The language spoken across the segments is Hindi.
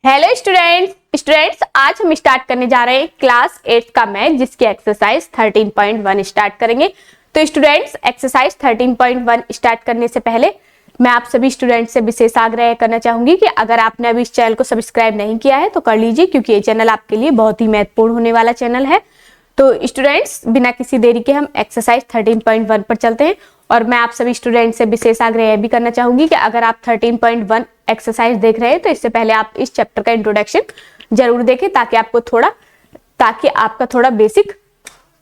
हेलो स्टूडेंट्स आज हम स्टार्ट करने जा रहे हैं क्लास 8 का मैथ, जिसकी एक्सरसाइज 13.1 स्टार्ट करेंगे। तो स्टूडेंट्स, एक्सरसाइज 13.1 स्टार्ट करने से पहले मैं आप सभी स्टूडेंट्स से विशेष आग्रह करना चाहूंगी कि अगर आपने अभी इस चैनल को सब्सक्राइब नहीं किया है तो कर लीजिए, क्योंकि ये चैनल आपके लिए बहुत ही महत्वपूर्ण होने वाला चैनल है। तो स्टूडेंट्स, बिना किसी देरी के हम एक्सरसाइज 13.1 पर चलते हैं। और मैं आप सभी स्टूडेंट से विशेष आग्रह यह भी करना चाहूंगी कि अगर आप 13.1 एक्सरसाइज देख रहे हैं तो इससे पहले आप इस चैप्टर का इंट्रोडक्शन जरूर देखें, ताकि आपका थोड़ा बेसिक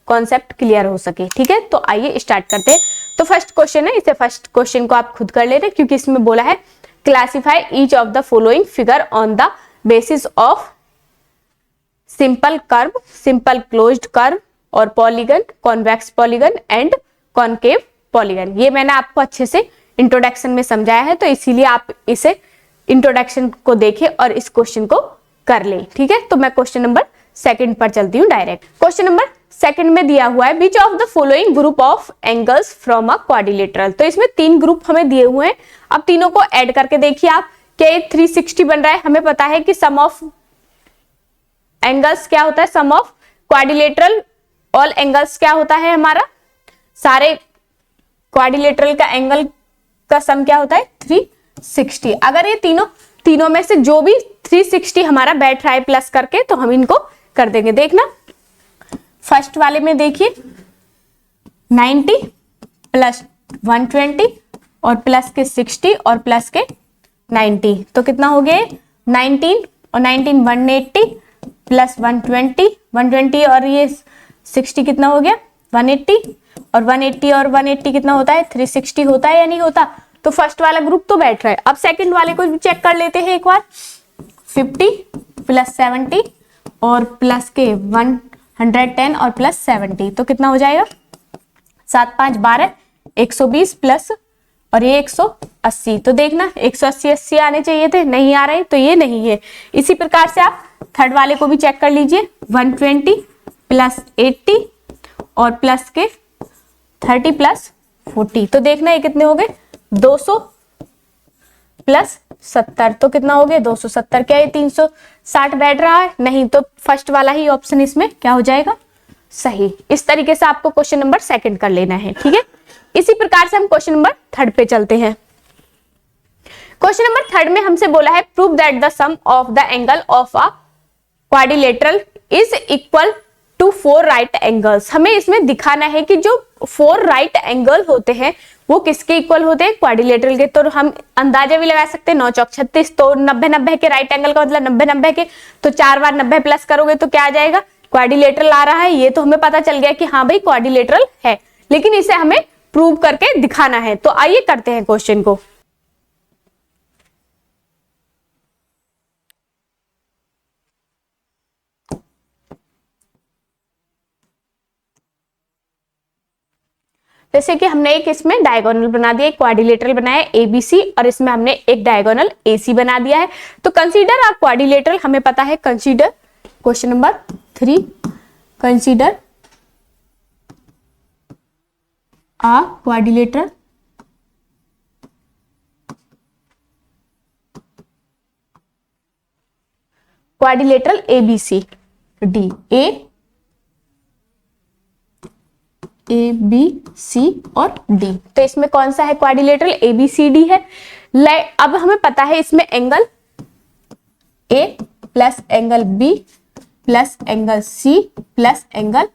कॉन्सेप्ट क्लियर हो सके। ठीक है, तो आइए स्टार्ट करते हैं। तो फर्स्ट क्वेश्चन है, इसे फर्स्ट क्वेश्चन को आप खुद कर ले रहे, क्योंकि इसमें बोला है classify each of the following figure on the basis of simple curve, simple closed curve और polygon, convex polygon and concave polygon. ये मैंने आपको अच्छे से इंट्रोडक्शन में समझाया है, तो इसीलिए आप इसे इंट्रोडक्शन को देखें और इस क्वेश्चन को कर ले। ठीक है, तो मैं क्वेश्चन नंबर सेकंड पर चलती हूँ डायरेक्ट। क्वेश्चन नंबर सेकंड में दिया हुआ है which of the following group of angles from a quadrilateral. तो इसमें तीन ग्रुप हमें दिए हुए हैं। अब तीनों को ऐड करके देखिए आप, क्या 360 बन रहा है। हमें पता है कि सम ऑफ एंगल्स क्या होता है, sum of quadrilateral all angles क्या होता है हमारा, सारे क्वाड्रिलेटरल का एंगल का सम क्या होता है 360। अगर ये तीनों में से जो भी 360 हमारा बैठ रहा है प्लस करके, तो हम इनको कर देंगे। देखना फर्स्ट वाले में देखिए 90 प्लस 120 और प्लस के 60 और प्लस के 90, तो कितना हो गया 19 और 19 180 प्लस 120 और ये 60 कितना हो गया 180 और 180 और 180 कितना होता है 360 होता है या नहीं होता। तो फर्स्ट वाला ग्रुप तो बैठ रहा है। अब सेकंड वाले को भी चेक कर लेते हैं एक बार। 50 प्लस 70 और प्लस के 110 और प्लस 70, तो कितना हो जाएगा 7 5 12 120 प्लस और ये 180। तो देखना 180 आने चाहिए थे, नहीं आ रहे, तो ये नहीं है। इसी प्रकार से आप थर्ड वाले को भी चेक कर लीजिए। 120 प्लस 80 और प्लस के 30 प्लस 40, तो देखना ये कितने हो गए 200 प्लस 70, तो कितना हो गया 270। क्या ये 360 बैठ रहा है, नहीं, तो फर्स्ट वाला ही ऑप्शन इसमें क्या हो जाएगा सही। इस तरीके से आपको क्वेश्चन नंबर सेकंड कर लेना है। ठीक है, इसी प्रकार से हम क्वेश्चन नंबर थर्ड पे चलते हैं। क्वेश्चन नंबर थर्ड में हमसे बोला है prove that the sum of the angle of a quadrilateral is equal to 4 right angles. हमें इसमें दिखाना है कि जो 4 राइट एंगल होते हैं वो किसके इक्वल होते हैं, क्वाड्रिलेटरल के। तो हम अंदाजा भी लगा सकते हैं 9 चौक 36, तो 90 के राइट एंगल का मतलब 90 के, तो 4 बार 90 प्लस करोगे तो क्या आ जाएगा क्वाड्रिलेटरल आ रहा है। ये तो हमें पता चल गया कि हाँ भाई क्वाड्रिलेटरल है, लेकिन इसे हमें प्रूव करके दिखाना है। तो आइए करते हैं क्वेश्चन को। जैसे कि हमने एक इसमें डायगोनल बना दिया, एक क्वाड्रिलेटरल बनाया एबीसी, और इसमें हमने एक डायगोनल एसी बना दिया है। तो कंसीडर अ क्वाड्रिलेटरल, हमें पता है consider, question number 3, consider a quadrilateral quadrilateral ABC D, A B C और डी। तो इसमें कौन सा है quadrilateral A B C D है। अब हमें पता है इसमें angle A plus angle B plus angle C plus angle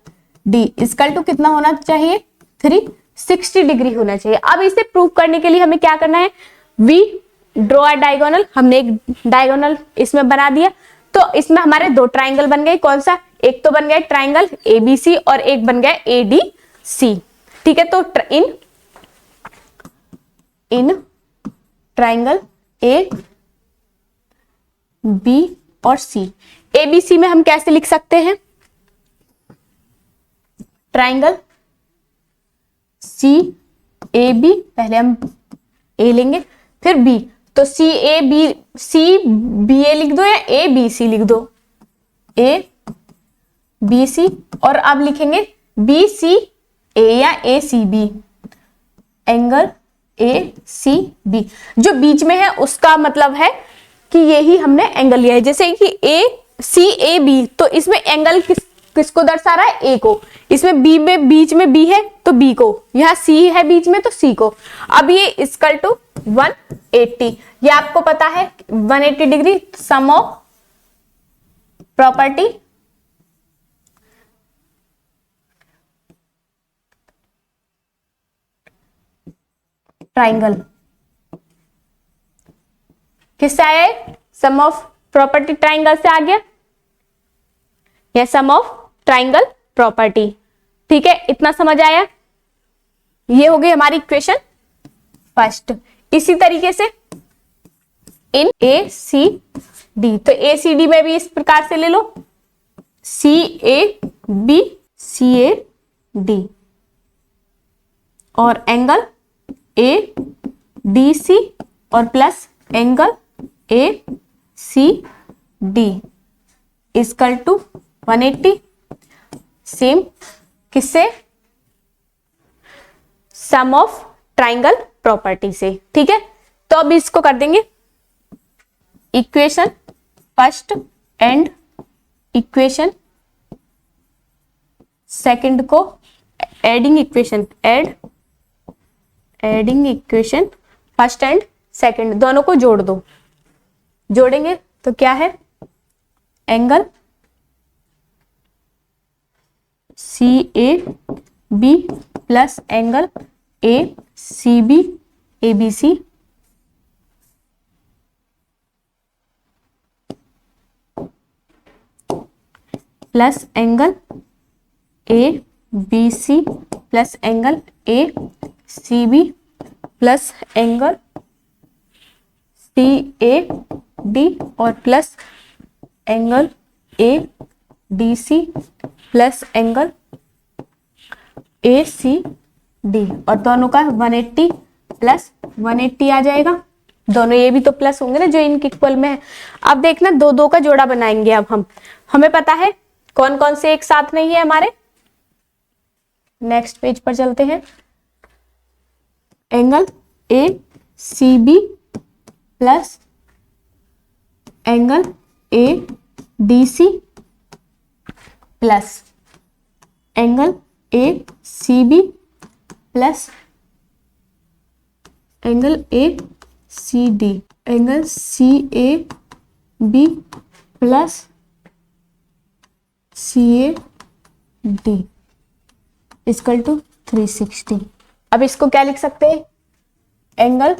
D equal to कितना होना चाहिए 360 डिग्री होना चाहिए। अब इसे प्रूव करने के लिए हमें क्या करना है, वी ड्रॉ अ डायगोनल। हमने एक डायगोनल इसमें बना दिया, तो इसमें हमारे 2 ट्राइंगल बन गए। कौन सा, एक तो बन गया ट्राइंगल एबीसी और एक बन गया एडी सी। ठीक है, तो इन ट्राइंगल ए बी और सी, एबीसी में हम कैसे लिख सकते हैं, ट्राइंगल सी ए बी, पहले हम ए लेंगे फिर बी, तो सी ए बी ए लिख दो या ए बी सी लिख दो, ए बी सी, और अब लिखेंगे बी सी ए या ए सी बी, एंगल ACB, जो बीच में है उसका मतलब है कि यही हमने एंगल लिया है। जैसे कि ACAB, तो इसमें एंगल किसको दर्शा रहा है? A को। इसमें B में बीच में B है तो B को, यहाँ C है बीच में तो C को। अब ये इक्वल टू 180, ये आपको पता है 180 degree sum of property triangle किससे आया है? सम ऑफ प्रॉपर्टी ट्राइंगल से आ गया, या सम ऑफ ट्राइंगल प्रॉपर्टी। ठीक है, इतना समझ आया? ये हो गई हमारी इक्वेशन फर्स्ट। इसी तरीके से इन ACD, तो ACD में भी इस प्रकार से ले लो, CAB CAD और एंगल ADC और plus angle ACD equal to 180, same किससे? सम ऑफ ट्राइंगल प्रॉपर्टी से। ठीक है, तो अब इसको कर देंगे equation first and equation second को adding equation, adding equation first and second दोनों को जोड़ दो। जोड़ेंगे तो क्या है? Angle CAB plus angle ACB ABC plus angle ABC plus angle ACB plus angle CAD और plus angle ADC plus angle ACD, और दोनों का 180 प्लस 180 आ जाएगा। दोनों ये भी तो प्लस होंगे ना जो इनके इक्वल में है। अब देखना दो दो का जोड़ा बनाएंगे। अब हमें पता है कौन कौन से एक साथ नहीं है हमारे। नेक्स्ट पेज पर चलते हैं। Angle ACB plus angle ADC plus angle ACB plus angle ACD, angle CAB plus CAD equal to 360। अब इसको क्या लिख सकते हैं? एंगल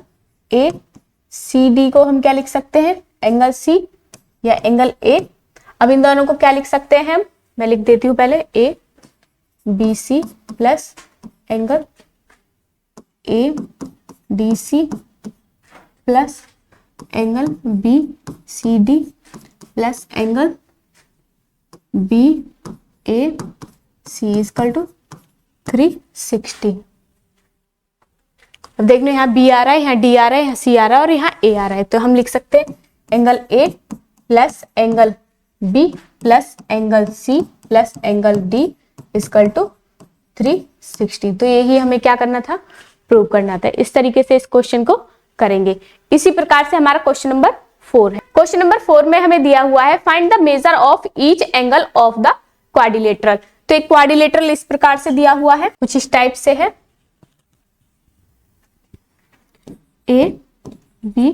ACD को हम क्या लिख सकते हैं? एंगल C या एंगल A। अब इन दोनों को क्या लिख सकते हैं हम? मैं लिख देती हूं पहले ABC plus angle ADC plus angle BCD plus angle BAC equal to 360। अब देख लो यहाँ B आ रहा है, यहाँ D आ रहा है, यहाँ C आ रहा है और यहाँ A आ रहा है, तो हम लिख सकते हैं angle A plus angle B plus angle C plus angle D equal to 360। तो यही हमें क्या करना था? प्रूव करना था। इस तरीके से इस क्वेश्चन को करेंगे। इसी प्रकार से हमारा क्वेश्चन नंबर 4 है। क्वेश्चन नंबर 4 में हमें दिया हुआ है find the measure of each angle of the quadrilateral. तो एक क्वाड्रिलेटरल इस प्रकार से दिया हुआ है, कुछ इस टाइप से है, A B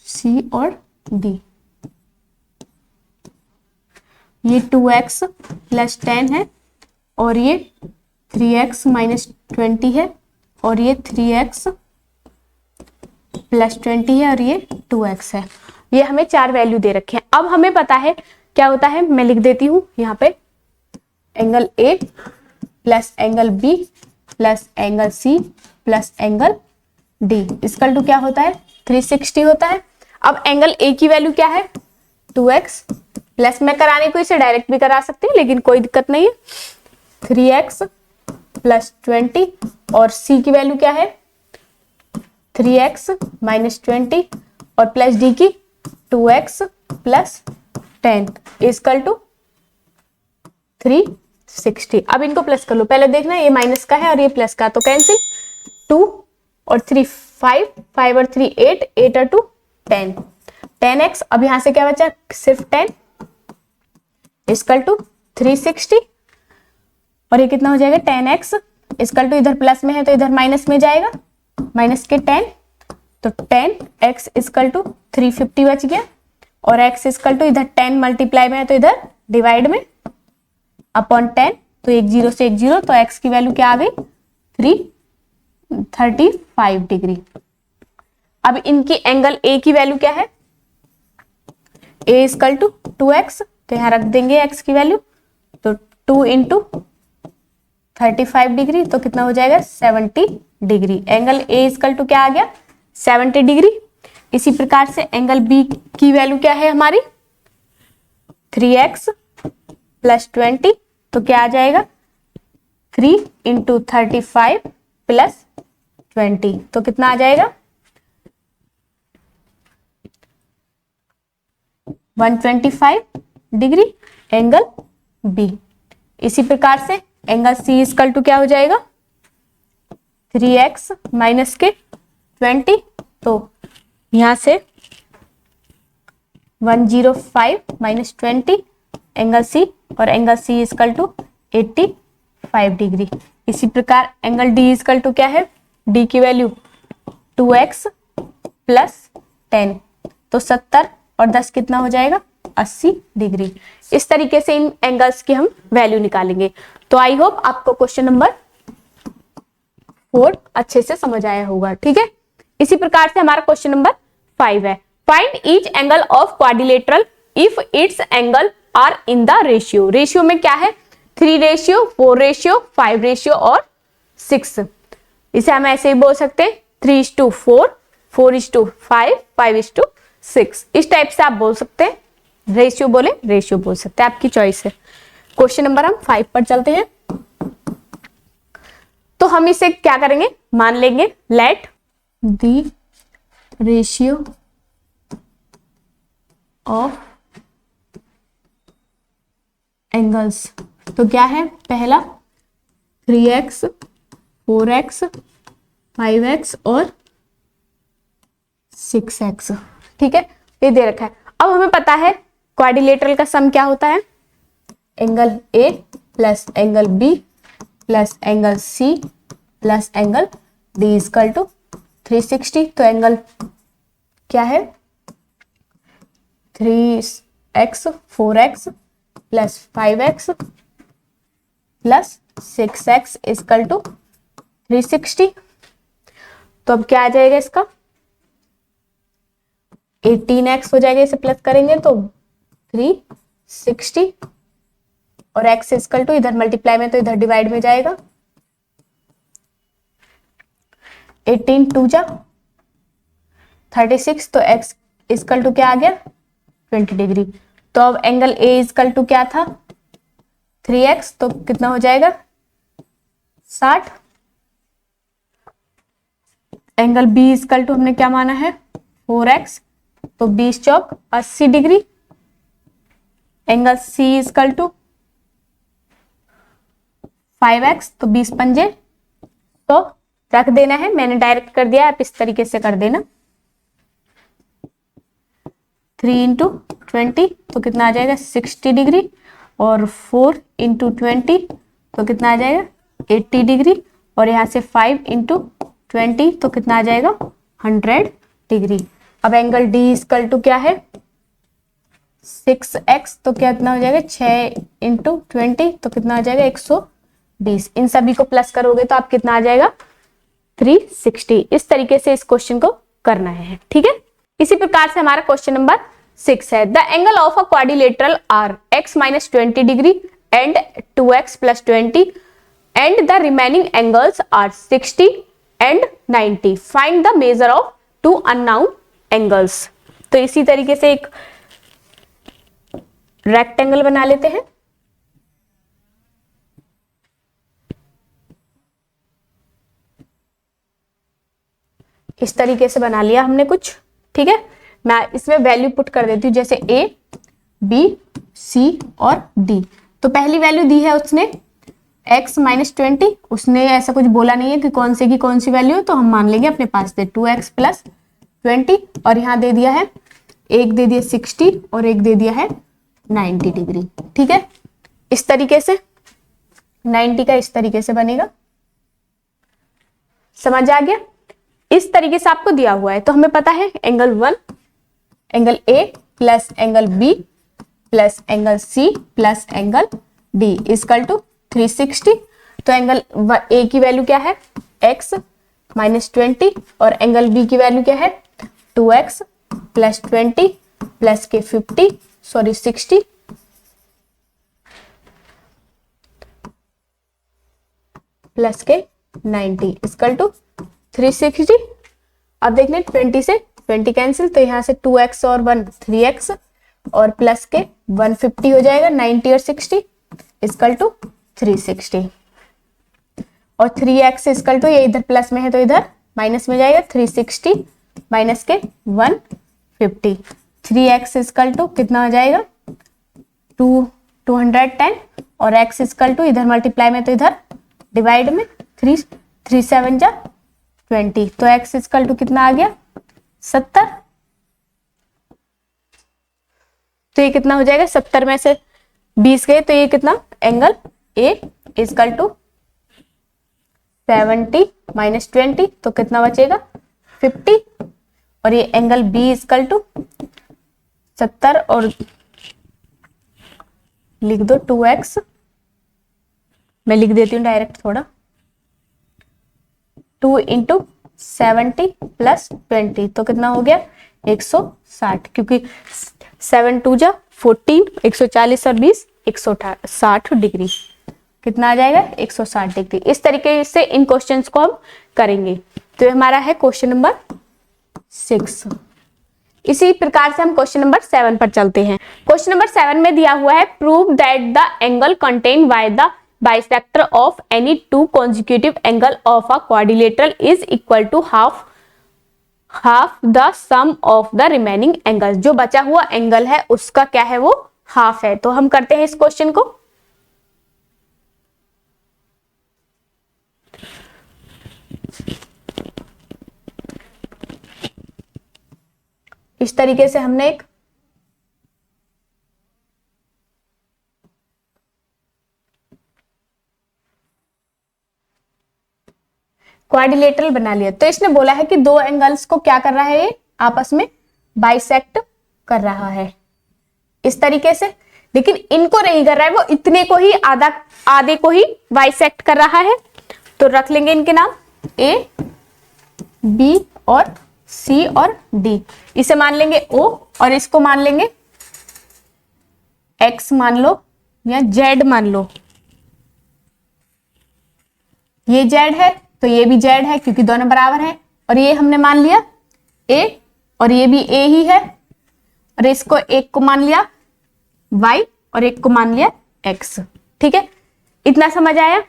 C और D। ये 2x प्लस 10 है और ये 3x माइनस 20 है और ये 3x प्लस 20 है और ये 2x है। ये हमें 4 वैल्यू दे रखे हैं। अब हमें पता है क्या होता है, मैं लिख देती हूं यहाँ पे angle A plus angle B plus angle C plus angle D equal to क्या होता है? 360 होता है। अब एंगल A की वैल्यू क्या है? 2x प्लस, मैं कराने को इसे डायरेक्ट भी करा सकती हूँ लेकिन कोई दिक्कत नहीं है, 3x प्लस 20 और C की वैल्यू क्या है? 3x माइनस 20 और प्लस D की 2x प्लस 10 इक्वल टू 360। अब इनको प्लस कर लो। पहले देखना ये माइनस का है और ये प्लस का, तो कैंसिल 2 और 3 5, 5 और 3 8, 8 और 2 10, 10x। अब यहां से क्या बचा, सिर्फ 10 इक्वल टू 360, और ये कितना हो जाएगा 10x इक्वल टू, इधर प्लस में है तो इधर माइनस में जाएगा, माइनस के 10, तो 10x इक्वल टू 350 बच गया, और x इक्वल टू इधर 10 मल्टीप्लाई में है तो इधर डिवाइड में अपॉन 10, तो एक जीरो से एक जीरो, तो x की वैल्यू क्या आ गई 335 डिग्री। अब इनकी एंगल A की वैल्यू क्या है, A इक्वल टू 2x, तो यहां रख देंगे x की वैल्यू, तो 2 इंटू 35 डिग्री, तो कितना हो जाएगा 70 degree. Angle A equal to क्या आ गया 70 डिग्री। इसी प्रकार से एंगल B की वैल्यू क्या है हमारी 3x प्लस 20, तो क्या आ जाएगा 3 इंटू 35 प्लस 20, तो कितना आ जाएगा 125 डिग्री एंगल B। इसी प्रकार से एंगल C इक्वल टू क्या हो जाएगा 3x माइनस के 20, तो यहां से 105 माइनस 20 एंगल C, और angle C equal to 85 degree. इसी प्रकार एंगल D इक्वल टू क्या है, D की वैल्यू 2x प्लस 10, तो 70 और 10 कितना हो जाएगा 80 डिग्री। इस तरीके से इन एंगल्स की हम वैल्यू निकालेंगे। तो आई होप आपको क्वेश्चन नंबर 4 अच्छे से समझ आया होगा, ठीक है। इसी प्रकार से हमारा क्वेश्चन नंबर 5 है, find each angle of quadrilateral if its angle are in the ratio. Ratio में क्या है 3 रेशियो, 4 रेशियो, 5 रेशियो और 6। इसे हम ऐसे ही बोल सकते हैं 3:4, 4:5, 5:6, इस टाइप से आप बोल सकते हैं। रेशियो बोले रेशियो बोल सकते हैं, आपकी चॉइस है। क्वेश्चन नंबर हम 5 पर चलते हैं। तो हम इसे क्या करेंगे, मान लेंगे let the ratio of angles. तो क्या है पहला 3x, 4x, 5x और 6x, ठीक है, ये दे रखा है। अब हमें पता है क्वाड्रिलेटरल का सम क्या होता है, angle A plus angle B plus angle C plus angle D equal to 360। तो एंगल क्या है 3x 4x plus 5x plus 6x equal to 360। तो अब क्या आ जाएगा इसका 18x हो जाएगा, इसे प्लस करेंगे तो 360, और x इक्वल टू इधर मल्टीप्लाई में तो इधर डिवाइड में जाएगा, 18 2 जा 36, तो x इक्वल टू क्या आ गया 20 डिग्री। तो अब एंगल A इक्वल टू क्या था 3x, तो कितना हो जाएगा 60। एंगल B इक्वल टू हमने क्या माना है 4x, तो 20 चौक 80 degree. Angle C equal to 5x, तो 20 पंजे, तो रख देना है, मैंने डायरेक्ट कर दिया, आप इस तरीके से कर देना। 3 इंटू 20, तो कितना आ जाएगा 60 डिग्री, और 4 इंटू 20, तो कितना आ जाएगा 80 डिग्री, और यहाँ से 5 इंटू 20, तो कितना आ जाएगा 100 डिग्री। अब एंगल D इक्वल टू क्या है 6x, तो कितना हो जाएगा 6 इंटू 20, तो कितना आ जाएगा 120। इन सभी को प्लस करोगे तो आप कितना आ जाएगा 360। इस तरीके से इस क्वेश्चन को करना है, ठीक है। इसी प्रकार से हमारा क्वेश्चन नंबर 6 है, the angle of a quadrilateral are x minus 20 degree and 2x plus 20 and the remaining angles are 60 and 90, find the measure of 2 unknown angles. तो इसी तरीके से एक रेक्टेंगल बना लेते हैं। इस तरीके से बना लिया हमने कुछ, ठीक है। मैं इसमें वैल्यू पुट कर देती हूँ, जैसे A, B, C और D। तो पहली वैल्यू दी है उसने x माइनस 20, उसने ऐसा कुछ बोला नहीं है कि कौन से की कौन सी वैल्यू, तो हम मान लेंगे अपने पास से 2x प्लस 20, और यहाँ दे दिया है, एक दे दिया 60 और एक दे दिया है 90 डिग्री। ठीक है, इस तरीके से 90 का इस तरीके से बनेगा, समझ आ गया। इस तरीके से आपको दिया हुआ है, तो हमें पता है angle 1 angle A plus angle B plus angle C plus angle D equal to 360। तो एंगल A की वैल्यू क्या है, x माइनस 20, और एंगल B की वैल्यू क्या है, 2x प्लस 20 प्लस के 60 प्लस के 90 इक्वल टू 360। अब देख लें 20 से 20 कैंसिल, तो यहाँ से 2x और 1 3x और प्लस के 150 हो जाएगा, 90 और 60 इक्वल टू 360, और 3x इक्वल टू, ये इधर प्लस में है तो इधर माइनस में जाएगा, 360 माइनस के 150, 3x इक्वल टू कितना हो जाएगा 210, और x इक्वल टू इधर मल्टीप्लाई में तो इधर डिवाइड में 3 7 जा 20, तो x इक्वल टू कितना आ गया 70। तो ये कितना हो जाएगा, 70 में से 20 गए तो ये कितना, angle A equal to 70 minus 20, तो कितना बचेगा 50, और ये एंगल B इक्वल टू 70, और लिख दो 2x, मैं लिख देती हूँ डायरेक्ट थोड़ा, 2 इंटू 70 प्लस 20, तो कितना हो गया 160, क्योंकि 7 2 जा 14, 140 और 20 160 डिग्री, कितना आ जाएगा 160 डिग्री। इस तरीके से इन क्वेश्चंस को हम करेंगे। तो ये हमारा है क्वेश्चन नंबर 6। इसी प्रकार से हम क्वेश्चन नंबर 7 पर चलते हैं। क्वेश्चन नंबर 7 में दिया हुआ है, prove that the angle contain by the bisector of any two consecutive angle of a quadrilateral is equal to half the sum of the remaining angle. जो बचा हुआ एंगल है उसका क्या है, वो हाफ है। तो हम करते हैं इस क्वेश्चन को। इस तरीके से हमने एक क्वाड्रिलेटरल बना लिया। तो इसने बोला है कि दो एंगल्स को क्या कर रहा है, ये आपस में बाइसेक्ट कर रहा है इस तरीके से, लेकिन इनको नहीं कर रहा है, वो इतने को ही आधे को ही बाइसेक्ट कर रहा है। तो रख लेंगे इनके नाम A, B और C और D। इसे मान लेंगे O और इसको मान लेंगे X मान लो या Z मान लो। ये Z है तो ये भी Z है क्योंकि दोनों बराबर है, और ये हमने मान लिया A और ये भी A ही है, और इसको एक को मान लिया Y और एक को मान लिया X। ठीक है, इतना समझ आया।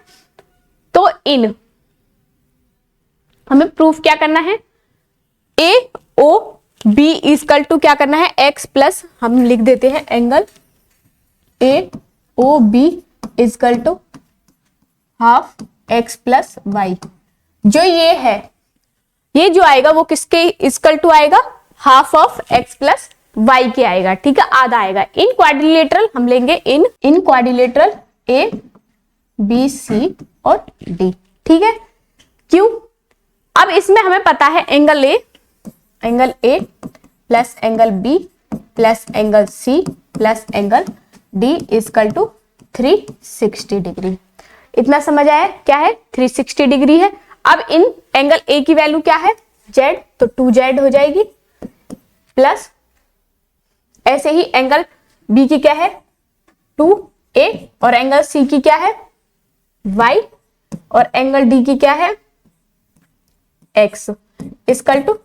तो इन हमें प्रूफ क्या करना है, A O B equal to क्या करना है X प्लस, हम लिख देते हैं angle A O B equal to half X plus Y। जो ये है, ये जो आएगा वो किसके इक्वल टू आएगा, half of X plus Y के आएगा। ठीक है, आधा आएगा। इन क्वाड्रिलेटरल हम लेंगे इन क्वाड्रिलेटरल A B C और D। ठीक है, क्यों, अब इसमें हमें पता है angle A plus angle B plus angle C plus angle D equal to 360 degree. इतना समझ आया, क्या है 360 डिग्री है। अब इन एंगल A की वैल्यू क्या है Z, तो 2Z हो जाएगी, प्लस ऐसे ही एंगल B की क्या है 2A, और एंगल C की क्या है Y, और एंगल D की क्या है X इक्वल टू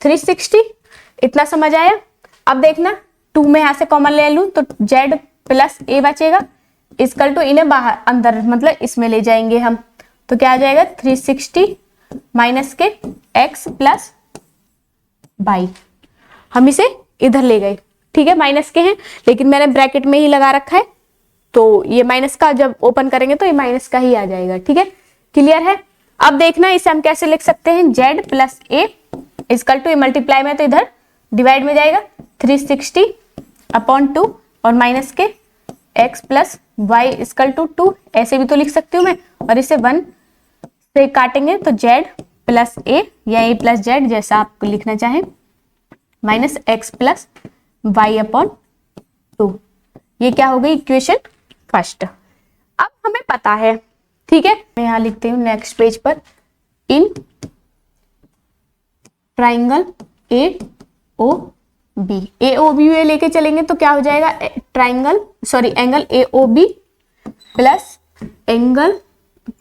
360। इतना समझ आया। अब देखना 2 में यहां से कॉमन ले लूं तो Z प्लस A बचेगा, इक्वल टू इन्हें बाहर अंदर मतलब इसमें ले जाएंगे हम, तो क्या आ जाएगा 360 माइनस के X प्लस Y। हम इसे इधर ले गए, ठीक है, माइनस के हैं लेकिन मैंने ब्रैकेट में ही लगा रखा है, तो ये माइनस का जब ओपन करेंगे तो ये माइनस का ही आ जाएगा। ठीक है, क्लियर है। अब देखना इसे हम कैसे लिख सकते हैं, z plus A equal to, multiply में तो इधर डिवाइड में जाएगा 360 अपॉन 2 और माइनस के x plus Y equal to 2, ऐसे भी तो लिख सकती हूँ मैं। और इसे 1 से काटेंगे तो z प्लस ए या a प्लस जेड जैसा आपको लिखना चाहें, minus X plus Y upon 2। ये क्या हो गई, इक्वेशन फर्स्ट। अब हमें पता है, ठीक है, मैं यहां लिखती हूँ नेक्स्ट पेज पर, in triangle A O B, A O B में लेके चलेंगे तो क्या हो जाएगा, angle A O B plus angle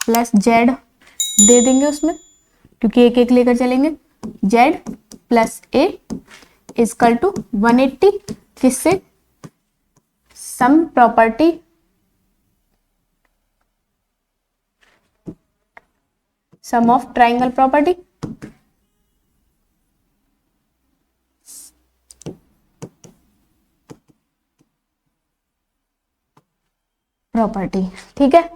plus Z दे देंगे उसमें, क्योंकि एक एक लेकर चलेंगे, Z plus A equal to 180, किससे, sum property sum of triangle property, ठीक है,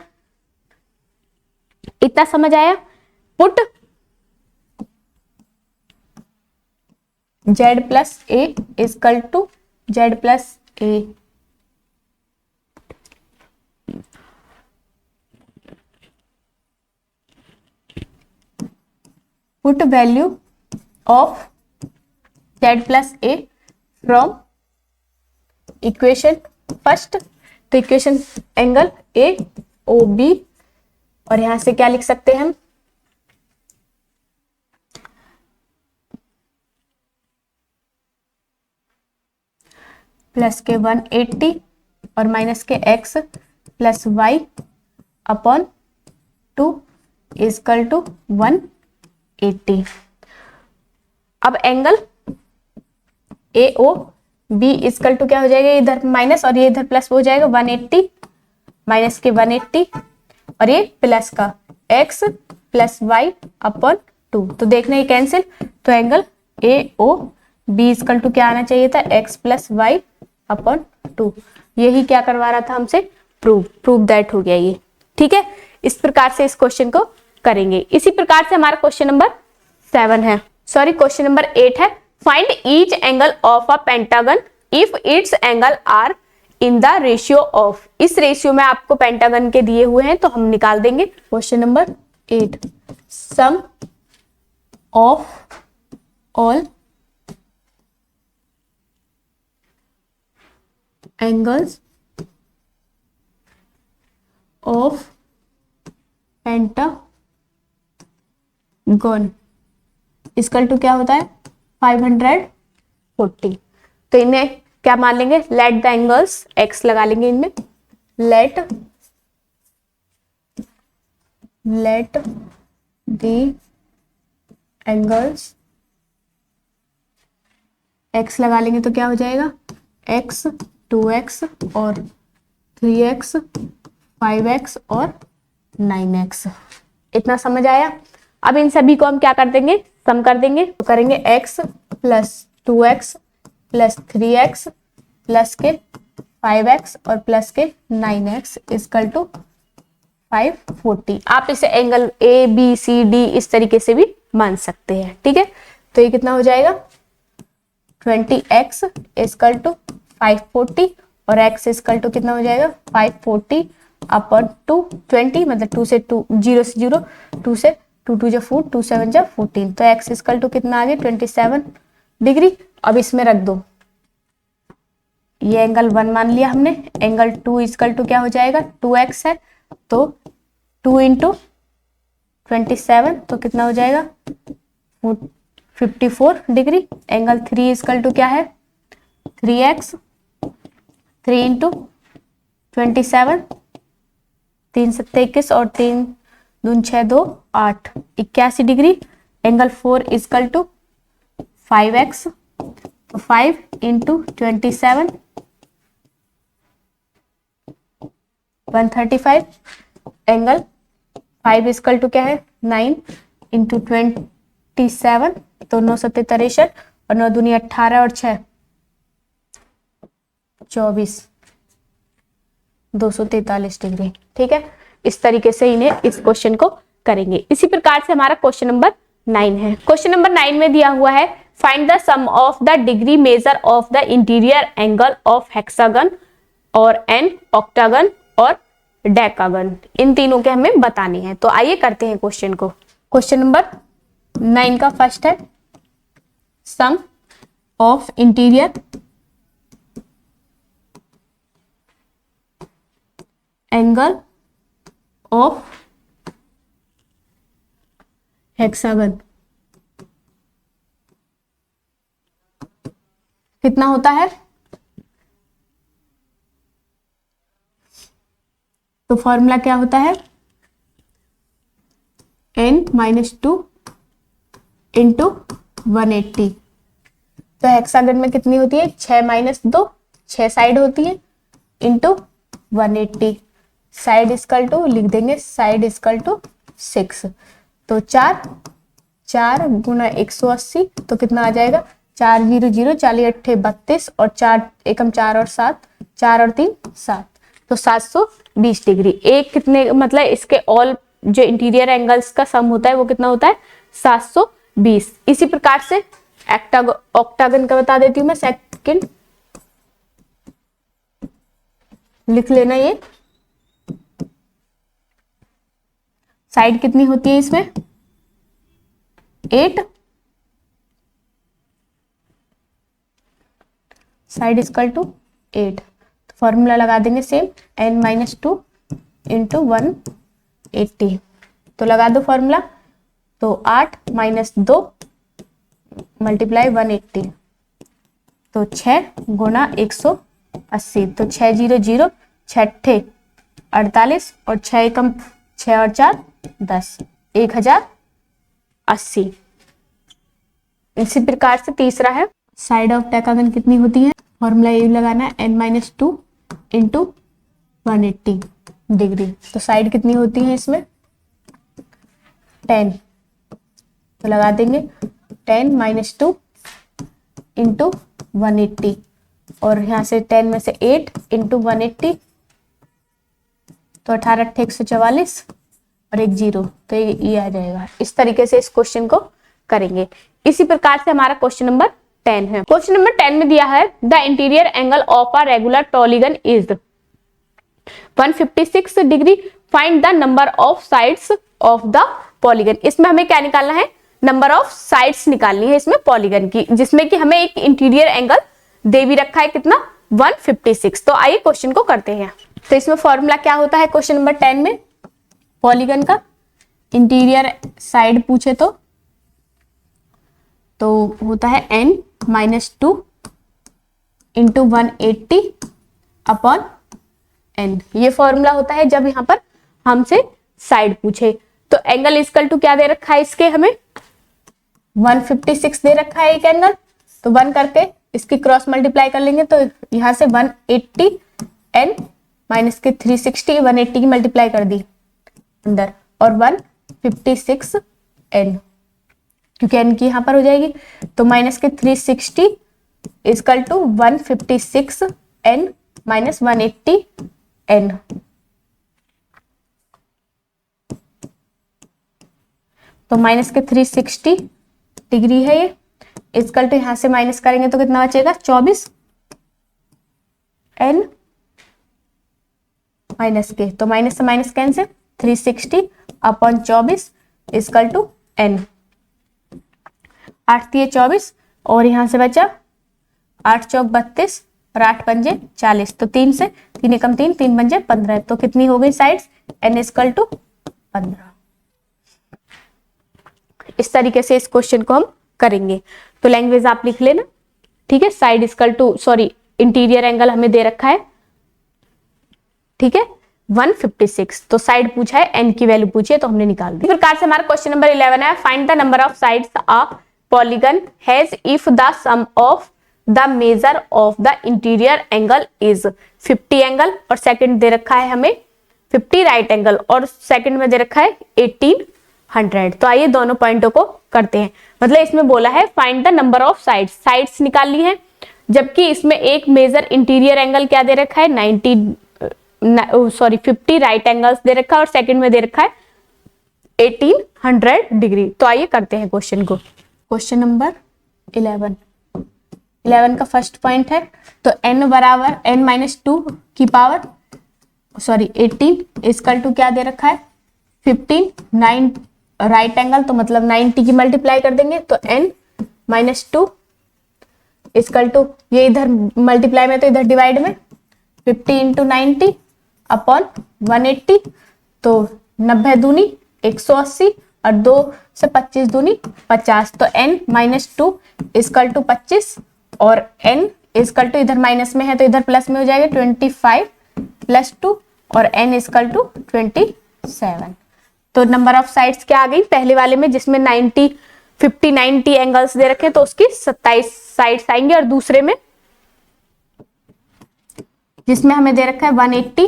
इतना समझ आया। Put z plus A equal to Z plus A, put value of z plus A from equation first, तो equation angle A O B, और यहां से क्या लिख सकते हैं हम, प्लस के 180 और माइनस के x plus Y upon 2 equal to 180। अब angle A O B equal to क्या हो जाएगा, इधर माइनस और ये इधर प्लस हो जाएगा, 180 माइनस के 180 और ये प्लस का x प्लस वाई अपॉन 2, तो देखना ये कैंसिल, तो angle A O B equal to क्या आना चाहिए था, x प्लस वाई अपॉन 2। यही क्या करवा रहा था हमसे, प्रूव दैट हो गया ये। ठीक है, इस प्रकार से इस क्वेश्चन को करेंगे। इसी प्रकार से हमारा क्वेश्चन नंबर 7 है, सॉरी क्वेश्चन नंबर 8 है, find each angle of a pentagon if its angle are in the ratio of, इस रेशियो में आपको पेंटागन के दिए हुए हैं तो हम निकाल देंगे। Question number 8, sum of all angles of pentagon equal to क्या होता है, 540। तो इन्हें क्या मान लेंगे, लेट द एंगल्स, x लगा लेंगे इनमें, लेट द एंगल्स, x लगा लेंगे तो क्या हो जाएगा, x 2x और 3x 5x और 9x। इतना समझ आया। अब इन सभी को हम क्या कर देंगे, सम कर देंगे, तो करेंगे x plus 2x plus 3x plus के 5x और प्लस के 9x इजकल टू 540। आप इसे angle A B C D इस तरीके से भी मान सकते हैं। ठीक है, तो ये कितना हो जाएगा, 20x इजकल टू 540 और x इजकल टू कितना हो जाएगा, 540 अपॉन 2, 20 मतलब 2 से 2 0 से 0, 2 से 2 2 जा 4, 2 7 जा 14, तो x इजकल टू कितना आ गया, 27 डिग्री। अब इसमें रख दो, ये एंगल 1 मान लिया हमने, एंगल 2 इजकल टू क्या हो जाएगा, 2x है तो 2 इंटू 27 तो कितना हो जाएगा, 54 डिग्री। एंगल 3 इजकल टू क्या है, 3x, 3 इंटू 27, 3 7 21 और 3 दून 6 2 8, 81 डिग्री। Angle 4 equal to 5x, 5 into 27 135। Angle 5 equal to क्या है, 9 इंटू 27 तो 9 7 63 और 9 दूनी 18 और 6 24। 243 डिग्री। ठीक है, इस तरीके से इन्हें इस क्वेश्चन को करेंगे। इसी प्रकार से हमारा क्वेश्चन नंबर 9 है। क्वेश्चन नंबर 9 में दिया हुआ है find the sum of the degree measure of the interior angle of hexagon और एन ऑक्टागन और डेकागन। इन तीनों के हमें बताने हैं। तो आइए करते हैं क्वेश्चन को। क्वेश्चन नंबर 9 का फर्स्ट है sum of interior angle of hexagon कितना होता है? तो फॉर्मूला क्या होता है? n-2 into 180। तो हेक्सागन में कितनी होती है? 6-2, 6 साइड होती है इंटू 180। साइड इक्वल टू लिख देंगे, साइड इक्वल टू 6। तो 4 गुना 180 तो कितना आ जाएगा? 4 0 0 4 8 32 और 4 एकम 4 और 7, 4 और 3 7, तो 720 डिग्री। एक कितने मतलब इसके ऑल जो इंटीरियर एंगल्स का सम होता है वो कितना होता है? 720। इसी प्रकार से ऑक्टागन का बता देती हूँ मैं। सेकंड लिख लेना, ये साइड कितनी होती है इसमें? 8, साइड इक्वल टू 8। तो फॉर्मूला लगा देंगे सेम, n-2 इंटू 180। तो लगा दो फॉर्मूला। तो 8 - 2 मल्टीप्लाई 180, तो 6 गुना 180। तो 6 0 0 6 48 और 6 एकम 6 और 4 10, 1080। इसी प्रकार से तीसरा है साइड ऑफ डेकागन कितनी होती है? फॉर्मूला ये लगाना है n-2 इंटू 180 डिग्री। तो साइड कितनी होती है इसमें? 10। तो लगा देंगे 10 - 2 इंटू 180 और यहाँ से 10 में से 8 इंटू 180 तो 18 8 144 और 1 0, तो ये आ जाएगा। इस तरीके से इस क्वेश्चन को करेंगे। इसी प्रकार से हमारा क्वेश्चन नंबर 10 है। क्वेश्चन नंबर 10 में दिया है the interior angle of a regular polygon is 156 degree, find the number of sides of the polygon. इसमें हमें क्या निकालना है? नंबर ऑफ साइड्स निकालनी है इसमें पॉलीगन की, जिसमें कि हमें एक इंटीरियर एंगल दे भी रखा है कितना? 156। तो आइए क्वेश्चन को करते हैं। तो इसमें फॉर्मूला क्या होता है क्वेश्चन नंबर 10 में? पॉलीगन का इंटीरियर साइड पूछे तो होता है n-2 इंटू 180 अपॉन n। ये फॉर्मूला होता है जब यहाँ पर हमसे साइड पूछे। तो एंगल इक्वल टू क्या दे रखा है इसके? हमें 156 दे रखा है एक एंगल। तो 1 करके इसकी क्रॉस मल्टीप्लाई कर लेंगे तो यहाँ से 180 n माइनस के 360, 180 की मल्टीप्लाई कर दी अंदर और 156 n, क्योंकि n की यहाँ पर हो जाएगी। तो माइनस के 360 equal to 156 n minus 180 n। तो माइनस के 360 डिग्री है ये, इक्वल टू यहां से माइनस करेंगे तो कितना बचेगा? 24 n माइनस के, तो माइनस से minus cancel, 360 upon 24 equal to n। 8 × 24 और यहां से बचा 8 × 4 = 32 और 8 × 5 = 40। तो 3 से 3 एकम 3, 3 × 5 = 15। तो कितनी हो गई साइड्स? n equal to 15। इस तरीके से इस क्वेश्चन को हम करेंगे। तो लैंग्वेज आप लिख लेना, ठीक है। Side equal to interior angle हमें दे रखा है, ठीक है, 156। तो साइड पूछा है, n की वैल्यू पूछी है तो हमने निकाल दी। इस प्रकार से हमारा क्वेश्चन नंबर 11 है find the number of sides a polygon has if the sum of the measure of the interior angle is 50 angle और सेकंड दे रखा है हमें 50 राइट एंगल और सेकंड में दे रखा है 1800। तो आइए दोनों पॉइंटों को करते हैं। मतलब इसमें बोला है find the number of sides, sides निकालनी है, जबकि इसमें एक मेजर इंटीरियर एंगल क्या दे रखा है 90 50 राइट एंगल्स दे रखा है और सेकंड में दे रखा है 1800 डिग्री। तो आइए करते हैं क्वेश्चन को। क्वेश्चन नंबर 11 का फर्स्ट पॉइंट है, तो n बराबर n-2 की पावर 18 इसकल टू क्या दे रखा है 15, 9 राइट एंगल तो मतलब 90 की मल्टीप्लाई कर देंगे तो n-2 इसकल टू ये इधर मल्टीप्लाई में तो इधर डिवाइड में 50 इंटू 90 अपॉन 180, तो 90 दूनी 180 और 2 से 25 दूनी 50, तो n-2 इसकल टू 25 और n इसकल टू इधर माइनस में है तो इधर प्लस में हो जाएगा 25 प्लस 2 और n इसकल टू 27। तो नंबर ऑफ साइड्स क्या आ गई, पहले वाले में जिसमें 50-90 एंगल्स दे रखे तो उसकी 27 साइड्स आएंगे, और दूसरे में जिसमें हमें दे रखा है 180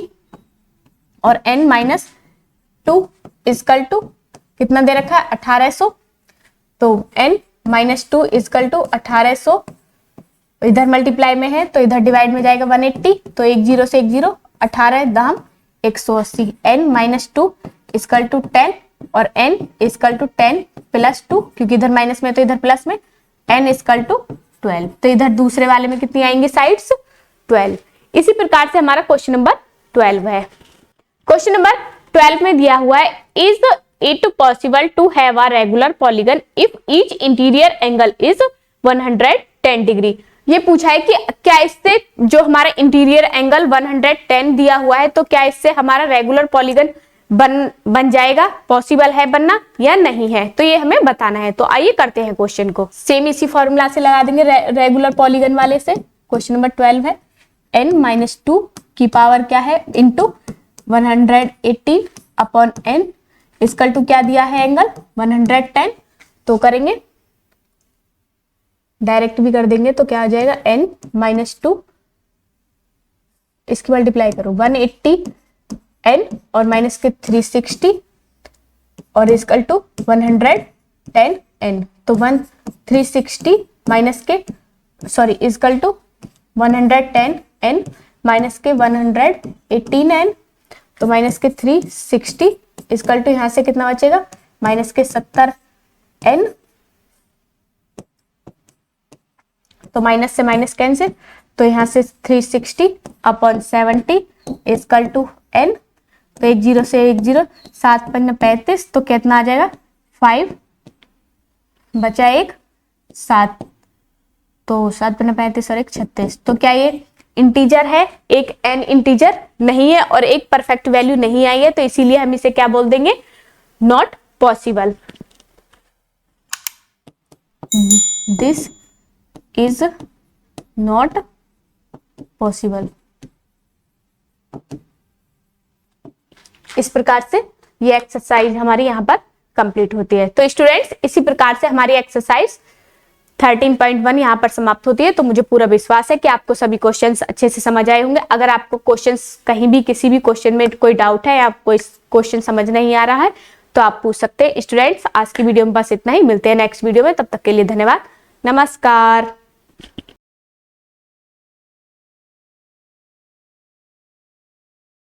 और n-2 इसकल टू कितना दे रखा है 1800, तो n-2 इसकल टू 1800 इधर मल्टीप्लाई में है तो इधर डिवाइड में जाएगा 180, तो 1 0 से 1 0 18 दाम 180, n-2 इसकल टू 10 और n इसकल टू 10 प्लस 2 क्योंकि इधर माइनस में तो इधर प्लस में n इसकल टू 12, तो इधर दूसरे वाले में कितनी आएंगी साइड्स 12। इसी प्रकार से हमारा क्वेश्चन नंबर 12 है। क्वेश्चन नंबर 12 में दिया हुआ है is it possible to have a regular polygon if each interior angle is 110 degree. ये पूछा है कि क्या इससे जो हमारा इंटीरियर एंगल 110 दिया हुआ है तो क्या इससे हमारा रेगुलर पॉलीगन बन जाएगा, पॉसिबल है बनना या नहीं है, तो ये हमें बताना है। तो आइए करते हैं क्वेश्चन को, सेम इसी फॉर्मूला से लगा देंगे रेगुलर पॉलीगन वाले से। क्वेश्चन नंबर 12 है n-2 की पावर क्या है into 180 upon n equal to क्या दिया है एंगल 110, तो करेंगे डायरेक्ट भी कर देंगे तो क्या आ जाएगा n-2 इसकी मल्टीप्लाई करो 180 n और माइनस के 360 और इसकल टू 110 n, तो 360 माइनस के इसकल टू 110 n माइनस के 118 n, तो माइनस के 360 इसकल टू यहां से कितना बचेगा माइनस के 70 n, तो माइनस से माइनस कैंसिल, तो यहां से 360 अपॉन 70 इसकल टू n, तो 1 0 से 1 0 7 5 35, तो कितना आ जाएगा 5 बचा 1 7, तो 7 5 35 और 1 36, तो क्या ये इंटीजर है, एक n इंटीजर नहीं है और एक परफेक्ट वैल्यू नहीं आई है, तो इसीलिए हम इसे क्या बोल देंगे not possible. This is not possible. इस प्रकार से ये एक्सरसाइज हमारी यहाँ पर कंप्लीट होती है। तो स्टूडेंट्स इसी प्रकार से हमारी एक्सरसाइज 13.1 यहाँ पर समाप्त होती है। तो मुझे पूरा विश्वास है कि आपको सभी क्वेश्चंस अच्छे से समझ आए होंगे। अगर आपको क्वेश्चंस कहीं भी किसी भी क्वेश्चन में कोई डाउट है या कोई क्वेश्चन समझ नहीं आ रहा है तो आप पूछ सकते हैं। स्टूडेंट्स आज की वीडियो में बस इतना ही, मिलते हैं नेक्स्ट वीडियो में, तब तक के लिए धन्यवाद, नमस्कार।